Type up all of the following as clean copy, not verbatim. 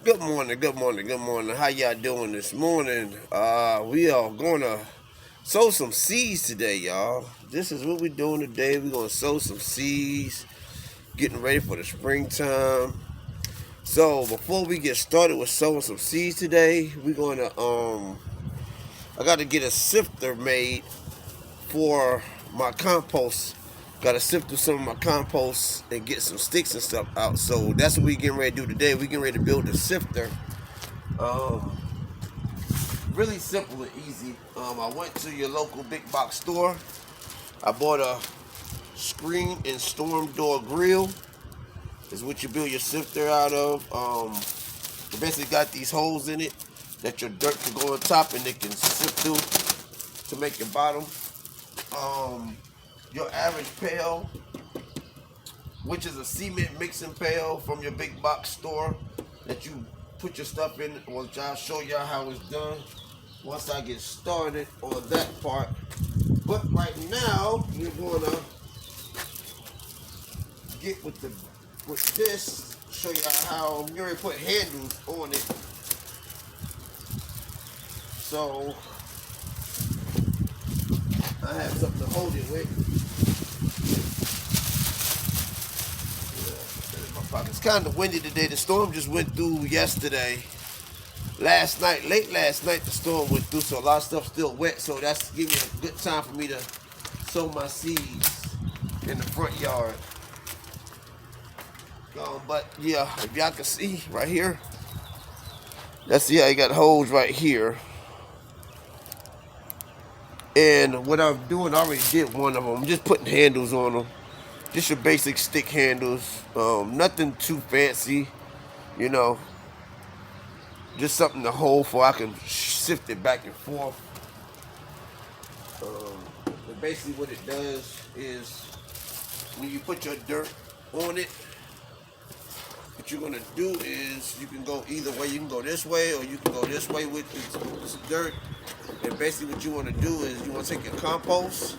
Good morning, good morning, good morning. How y'all doing this morning? We are gonna sow some seeds today, y'all. This is what we're doing today. We're gonna sow some seeds, getting ready for the springtime. So before we get started with sowing some seeds today, we're gonna I gotta get a sifter made for my compost. Gotta sift through some of my compost and get some sticks and stuff out. So that's what we getting ready to do today. We getting ready to build a sifter. Um, Really simple and easy. I went to your local big box store. I bought a screen and storm door grill. Is what you build your sifter out of. It basically got these holes in it that your dirt can go on top and it can sift through to make your bottom. Your average pail, which is a cement mixing pail from your big box store that you put your stuff in, which I'll show y'all how it's done once I get started on that part. But right now, we're gonna get with this, show you how I'm gonna put handles on it. So I have something to hold it with. It's kind of windy today. The storm just went through yesterday. Late last night, the storm went through, so a lot of stuff's still wet. So that's giving me a good time for me to sow my seeds in the front yard. But yeah, if y'all can see right here, that's how you got holes right here. And what I'm doing, I already did one of them. I'm just putting handles on them. Just your basic stick handles. Nothing too fancy, you know. Just something to hold for I can sift it back and forth. But basically what it does is when you put your dirt on it, what you're gonna do is you can go either way. You can go this way or you can go this way with this dirt. And basically what you want to do is you want to take your compost,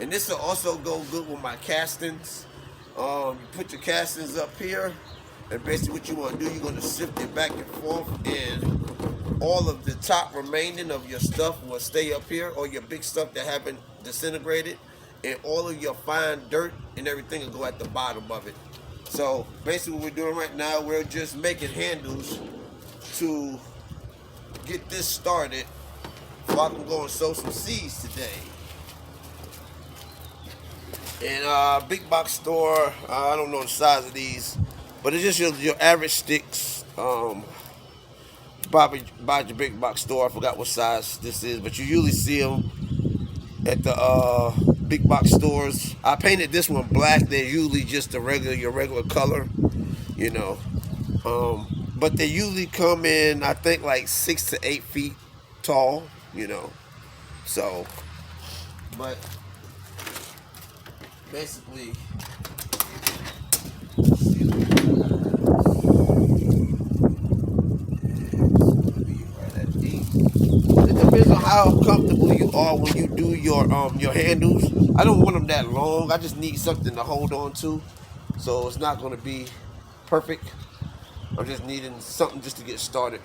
and this will also go good with my castings. You put your castings up here, and basically what you want to do, you're going to sift it back and forth, and all of the top remaining of your stuff will stay up here, or your big stuff that haven't disintegrated, and all of your fine dirt and everything will go at the bottom of it. So basically what we're doing right now, we're just making handles to get this started so I can go and sow some seeds today. And big box store, I don't know the size of these, but it's just your average sticks. Probably buy your big box store. I forgot what size this is, but you usually see them at the big box stores. I painted this one black. They're usually just your regular color, you know. But they usually come in, I think, like 6 to 8 feet tall, you know. So, but basically, it depends on how comfortable you are when you do your handles. I don't want them that long. I just need something to hold on to, so it's not going to be perfect. I'm just needing something just to get started.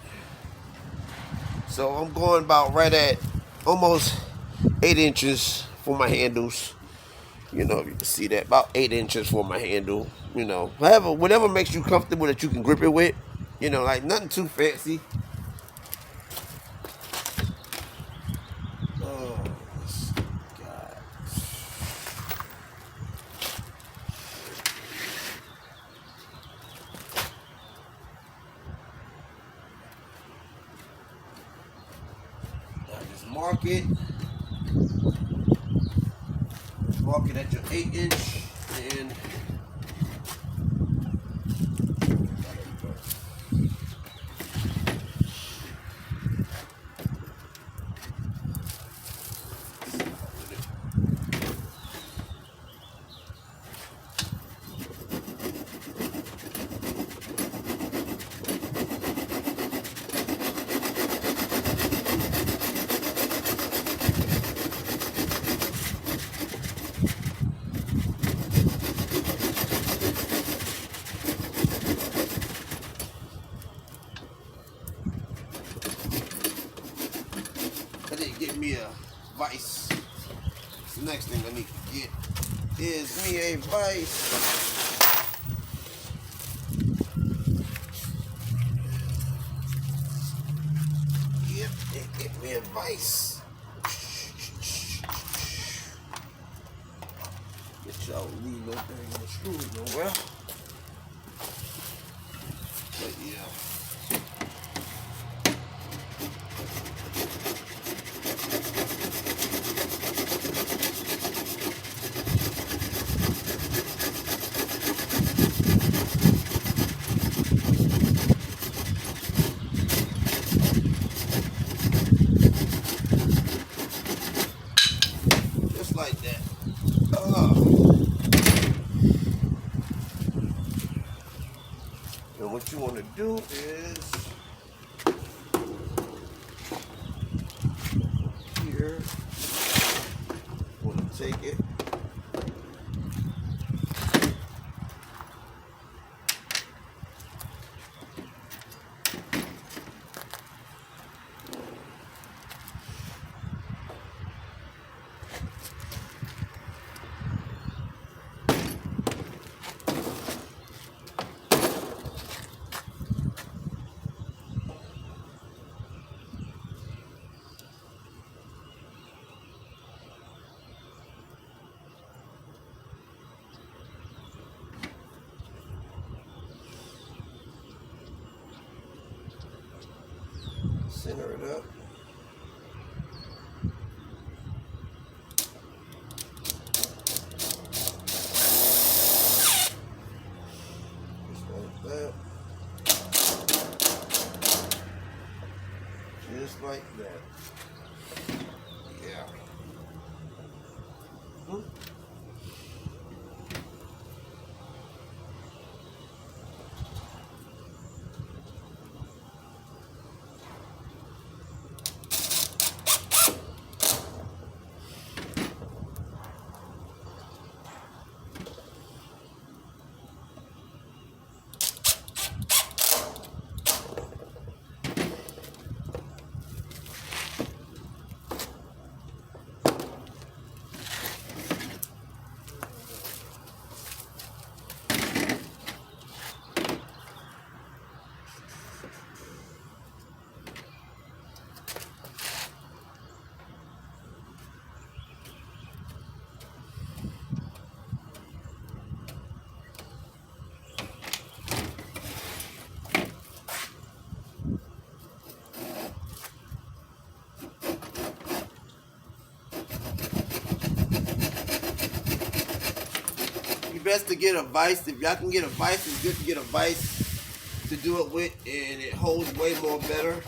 So I'm going about right at almost 8 inches for my handles. You know, you can see that, about 8 inches for my handle. You know, whatever makes you comfortable that you can grip it with. You know, like nothing too fancy. Oh, God. Now just mark it. Mark it at your 8-inch and I didn't get me a vise. The next thing I need to get is me a vise. Yep, get me a vise. Get y'all leave no thing on screws nowhere. But yeah. Just like that. And what you want to do is here, you want to take it. Center it up. Just like that. Just like that. Yeah. Best to get a vise. If y'all can get a vise, it's good to get a vise to do it with, and it holds way more better.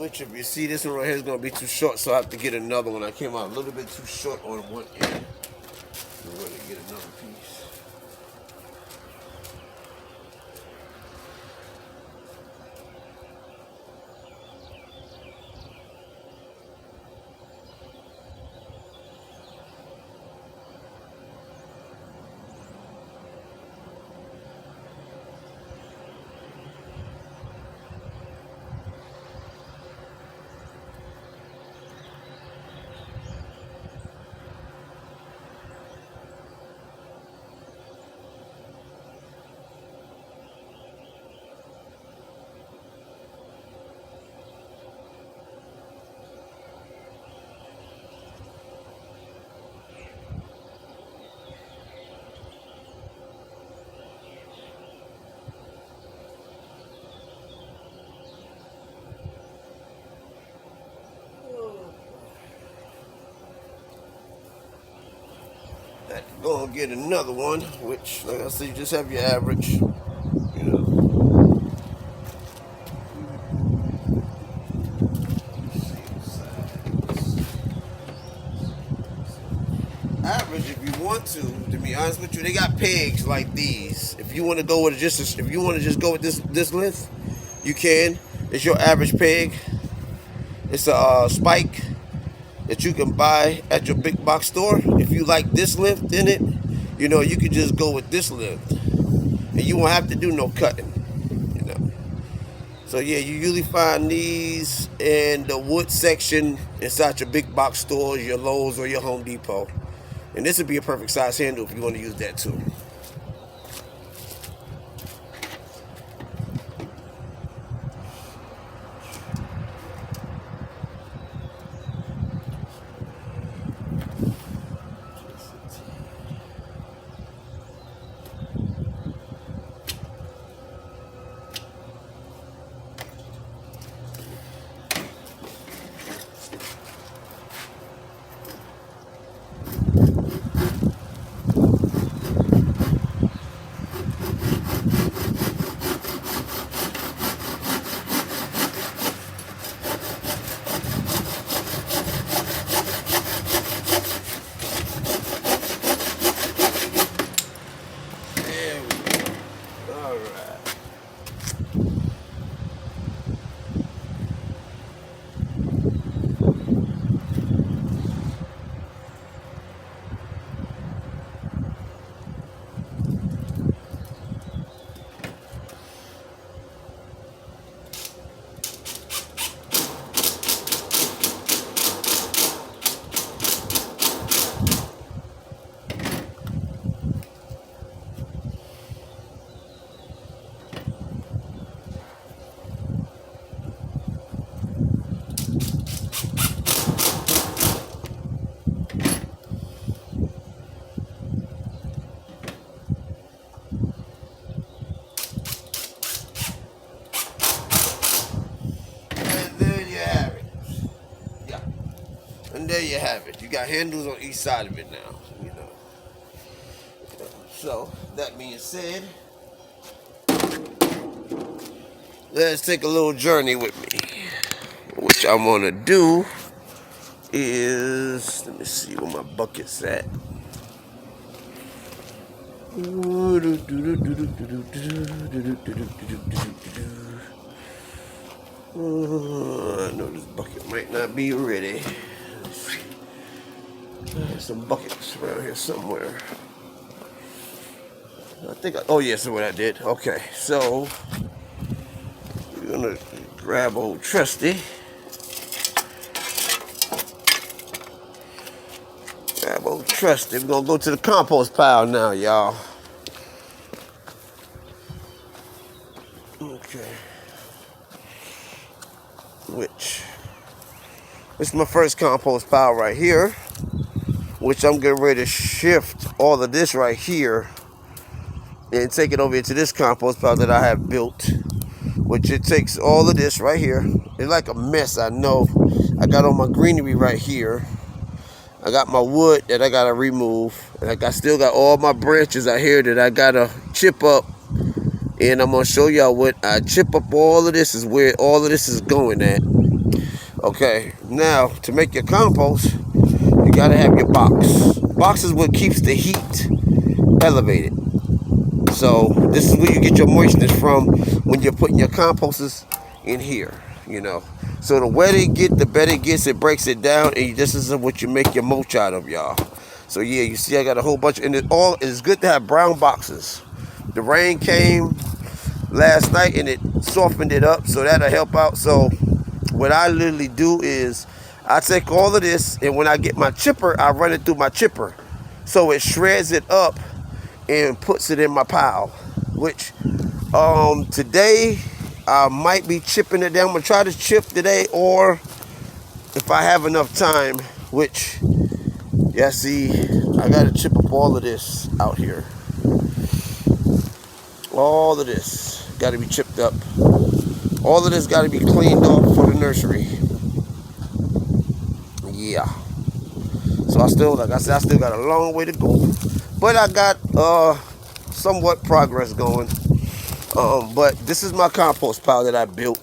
Which, if you see this one right here is going to be too short, so I have to get another one. I came out a little bit too short on one end. I'm going to get another piece. Go and get another one, which, like I said, you just have your average, you know. Average, if you want to be honest with you, they got pegs like these. If you want to go with if you want to just go with this length, you can. It's your average peg. It's a spike that you can buy at your big box store. If you like this length in it, you know, you can just go with this length, and you won't have to do no cutting, you know. So yeah, you usually find these in the wood section inside your big box stores, your Lowe's or your Home Depot, and this would be a perfect size handle if you want to use that too. And there you have it. You got handles on each side of it now, you know. So, that being said, let's take a little journey with me. What I'm gonna do is, let me see where my bucket's at. I know this bucket might not be ready. There's some buckets around here somewhere. I think oh yeah, so what I did. Okay, so we're gonna grab old Trusty. We're gonna go to the compost pile now, y'all. Okay. This is my first compost pile right here, which I'm getting ready to shift all of this right here and take it over into this compost pile that I have built, which it takes all of this right here. It's like a mess, I know. I got all my greenery right here. I got my wood that I gotta remove, and I still got all my branches out here that I gotta chip up. And I'm gonna show y'all what I chip up. All of this is where all of this is going at. Okay, now to make your compost, you gotta have your box. Box is what keeps the heat elevated. So this is where you get your moistness from when you're putting your composters in here, you know. So the wetter it gets, the better it gets. It breaks it down, and this is what you make your mulch out of, y'all. So yeah, you see I got a whole bunch, and it's good to have brown boxes. The rain came last night, and it softened it up, so that'll help out. So what I literally do is I take all of this, and when I get my chipper, I run it through my chipper. So it shreds it up and puts it in my pile, which today I might be chipping it down. I'm gonna try to chip today, or if I have enough time, which, yeah, see, I gotta chip up all of this out here. All of this gotta be chipped up. All of this gotta be cleaned off for the nursery. Yeah. So I still, like I said, I still got a long way to go. But I got somewhat progress going. But this is my compost pile that I built.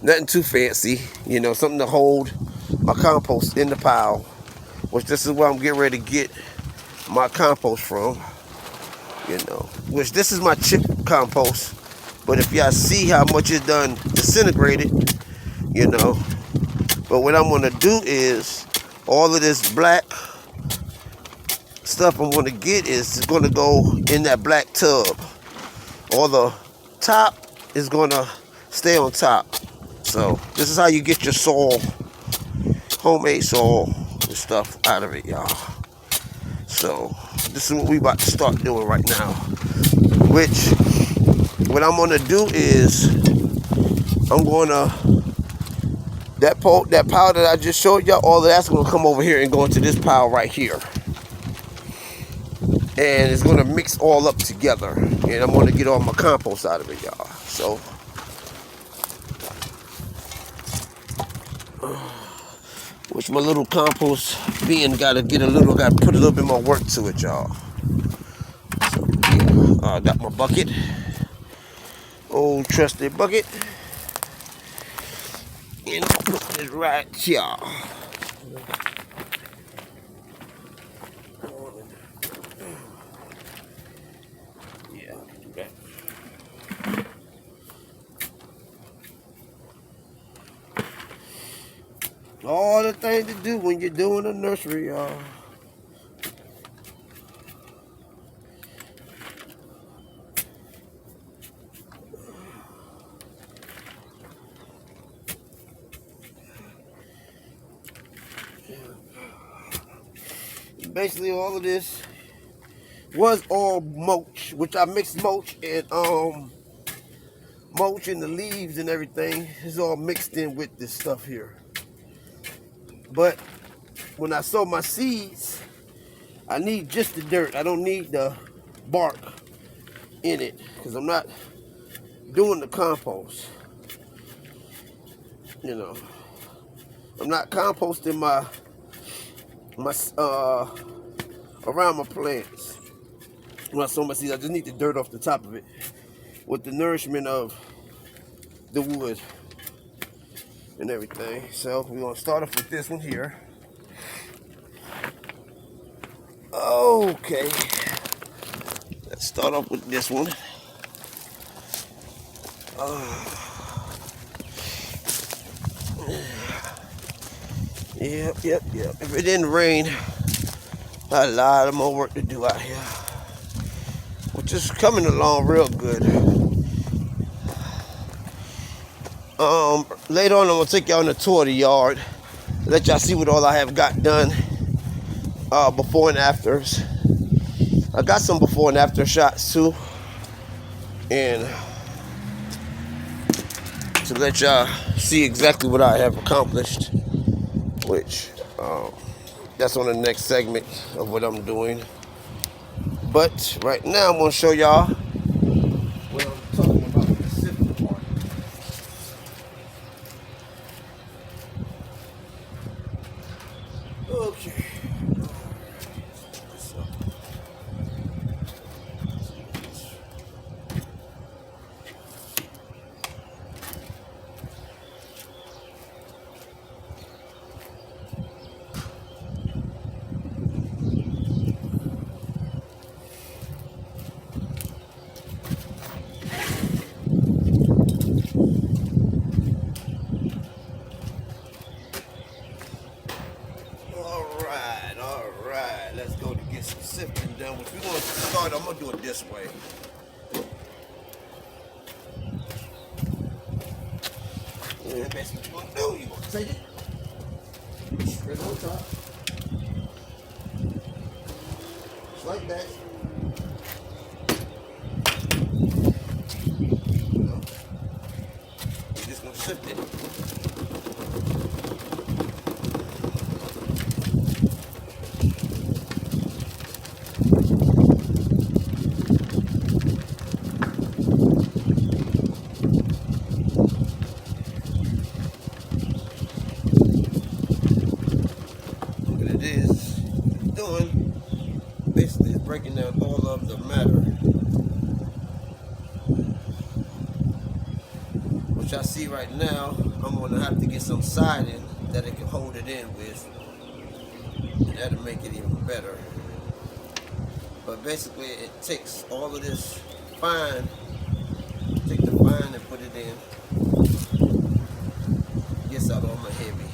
Nothing too fancy, you know, something to hold my compost in the pile. Which this is where I'm getting ready to get my compost from. You know, which this is my chip compost. But if y'all see how much it's done disintegrated, you know. But what I'm gonna do is all of this black stuff I'm gonna get is gonna go in that black tub. All the top is gonna stay on top. So this is how you get your soil, homemade soil and stuff out of it, y'all. So this is what we about to start doing right now. Which what I'm gonna do is I'm gonna that pile that I just showed y'all, all of that's gonna come over here and go into this pile right here. And it's gonna mix all up together. And I'm gonna get all my compost out of it, y'all. So which my little compost bin gotta put a little bit more work to it, y'all. So yeah, I got my bucket. Old trusty bucket. And put it right here. Yeah, do that. All the things to do when you're doing a nursery, y'all. Basically, all of this was all mulch, which I mixed mulch and mulch and the leaves and everything is all mixed in with this stuff here. But when I sow my seeds, I need just the dirt. I don't need the bark in it because I'm not doing the compost. You know, I'm not composting my around my plants. When I sow my seeds, I just need the dirt off the top of it with the nourishment of the wood and everything. So we're gonna start off with this one here. Okay, let's start off with this one. Yep. If it didn't rain, a lot of more work to do out here, which is coming along real good. Later on, I'm gonna take y'all on a tour of the yard, let y'all see what all I have got done. Before and afters. I got some before and after shots too, and to let y'all see exactly what I have accomplished, which that's on the next segment of what I'm doing. But right now I'm gonna show y'all what I'm talking about with the sifter part. Okay. get some sifting done, which we're gonna start. I'm gonna do it this way. Yeah, that's what you're gonna do. You're gonna take it, spread it on top. Just like that. You're just gonna sift it. Basically, it's breaking down all of the matter, which I see right now. I'm going to have to get some siding that it can hold it in with, and that'll make it even better. But basically, it takes all of this fine, take the fine and put it in, gets out all my heavy.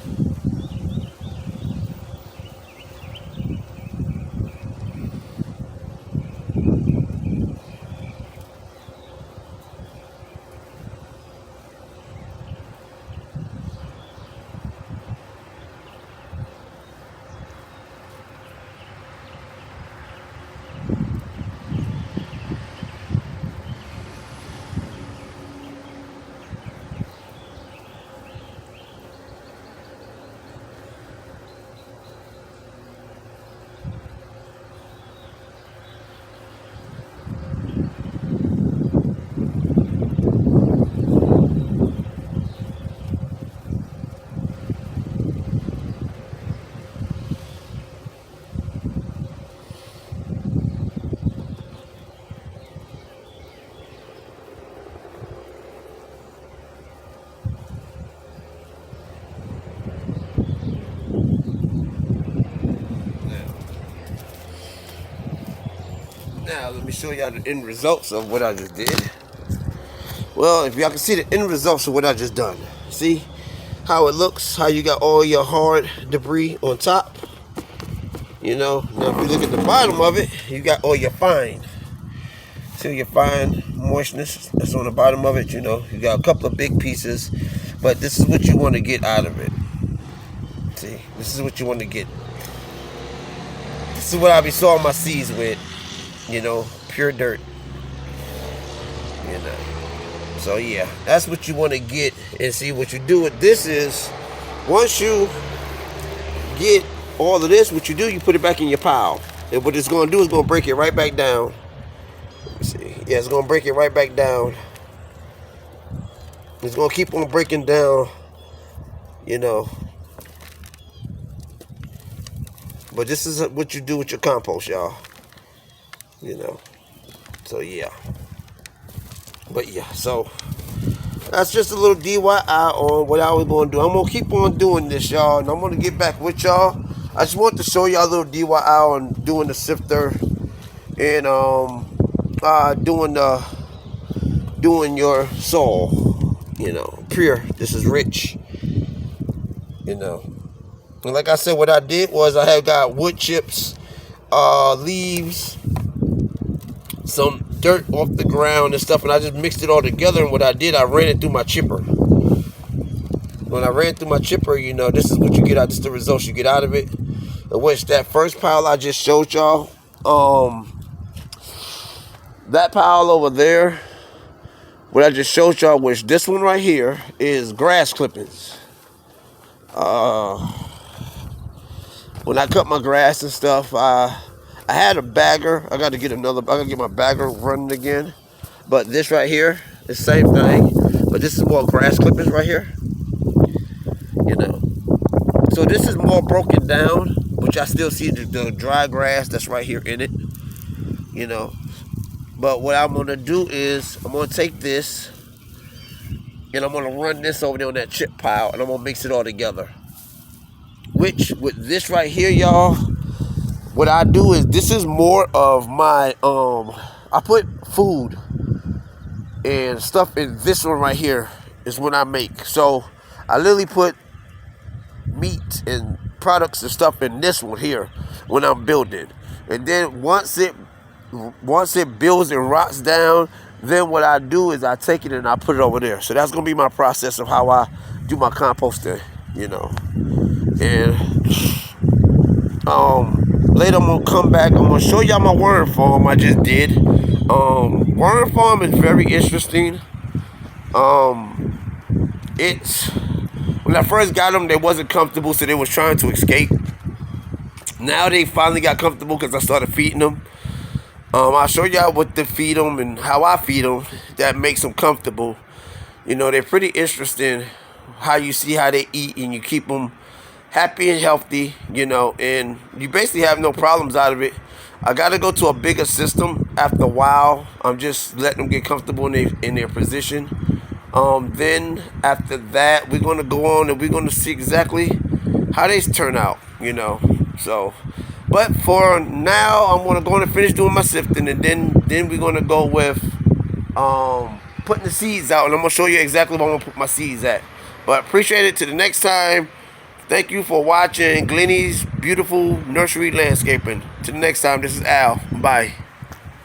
Now, let me show y'all the end results of what I just did. Well, if y'all can see the end results of what I just done. See how it looks, how you got all your hard debris on top. You know, now if you look at the bottom of it, you got all your fine. See your fine moistness that's on the bottom of it, you know. You got a couple of big pieces, but this is what you want to get out of it. See, this is what you want to get. This is what I be sawing my seeds with. You know, pure dirt. You know. So yeah, that's what you want to get. And see what you do with this is, once you get all of this, what you do, you put it back in your pile. And what it's going to do is going to break it right back down. Let me see. Yeah, it's going to break it right back down. It's going to keep on breaking down, you know. But this is what you do with your compost, y'all. You know, so yeah. But yeah, so that's just a little DIY on what I was going to do. I'm going to keep on doing this, y'all, and I'm going to get back with y'all. I just want to show y'all a little DIY on doing the sifter and doing your soil. You know, pure. This is rich. You know, and like I said, what I did was I have got wood chips, leaves, some dirt off the ground and stuff, and I just mixed it all together. And what I did, I ran it through my chipper. When I ran through my chipper, you know, this is what you get out. This is the results you get out of it. And which that first pile I just showed y'all, that pile over there, what I just showed y'all, which this one right here is grass clippings. When I cut my grass and stuff, I had a bagger. I got to get another. I got to get my bagger running again. But this right here is the same thing. But this is more grass clippings right here. You know. So this is more broken down, which I still see the dry grass that's right here in it. You know. But what I'm going to do is I'm going to take this and I'm going to run this over there on that chip pile and I'm going to mix it all together. Which, with this right here, y'all, what I do is, this is more of my, I put food and stuff in this one right here is what I make. So, I literally put meat and products and stuff in this one here when I'm building. And then once it builds and rots down, then what I do is I take it and I put it over there. So that's gonna be my process of how I do my composting, you know. And later I'm gonna come back. I'm gonna show y'all my worm farm I just did. Worm farm is very interesting. It's when I first got them, they wasn't comfortable, so they was trying to escape. Now they finally got comfortable because I started feeding them. I'll show y'all what to feed them and how I feed them that makes them comfortable. You know, they're pretty interesting how you see how they eat and you keep them happy and healthy, you know, and you basically have no problems out of it. I got to go to a bigger system after a while. I'm just letting them get comfortable in their position. Then after that, we're going to go on and we're going to see exactly how they turn out, you know. So, but for now, I'm going to go on and finish doing my sifting, and then we're going to go with putting the seeds out, and I'm going to show you exactly where I'm going to put my seeds at. But appreciate it. Till the next time. Thank you for watching Glenny's beautiful nursery landscaping. Till the next time, this is Al. Bye.